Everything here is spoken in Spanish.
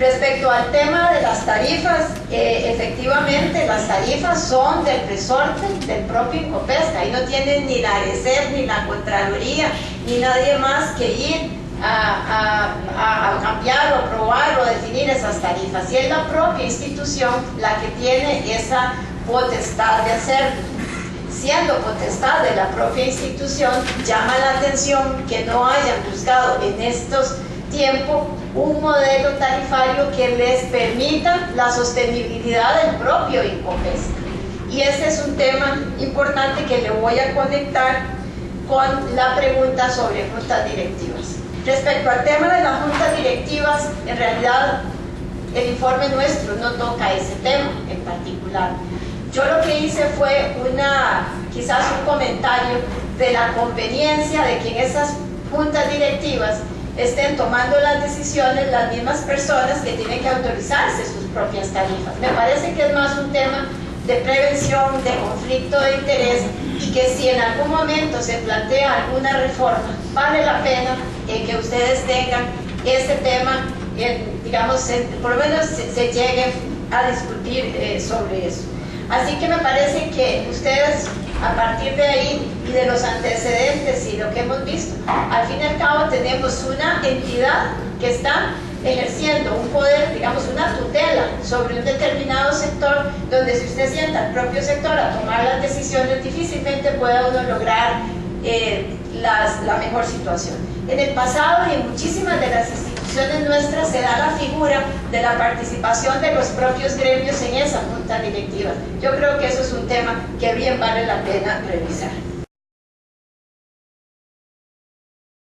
Respecto al tema de las tarifas, efectivamente las tarifas son del resorte del propio Incopesca. Ahí no tienen ni la ARECEP, ni la Contraloría, ni nadie más que ir a cambiar o aprobar o definir esas tarifas. Y es la propia institución la que tiene esa potestad de hacerlo. Siendo potestad de la propia institución, llama la atención que no hayan buscado en estos tiempos un modelo tarifario que les permita la sostenibilidad del propio Incopesca. Y ese es un tema importante que le voy a conectar con la pregunta sobre juntas directivas. Respecto al tema de las juntas directivas, en realidad el informe nuestro no toca ese tema en particular. Yo lo que hice fue quizás un comentario de la conveniencia de que en esas juntas directivas estén tomando las decisiones las mismas personas que tienen que autorizarse sus propias tarifas. Me parece que es más un tema de prevención, de conflicto de interés, y que si en algún momento se plantea alguna reforma, vale la pena que ustedes tengan ese tema, digamos, por lo menos se llegue a discutir sobre eso. Así que me parece que ustedes, a partir de ahí y de los antecedentes y lo que hemos visto, al fin y al cabo tenemos una entidad que está ejerciendo un poder, digamos, una tutela sobre un determinado sector, donde si usted sienta al propio sector a tomar las decisiones, difícilmente pueda uno lograr la mejor situación. En el pasado y en muchísimas de las instituciones nuestras se da la figura de la participación de los propios gremios en esa junta directiva. Yo creo que eso es un tema que bien vale la pena revisar.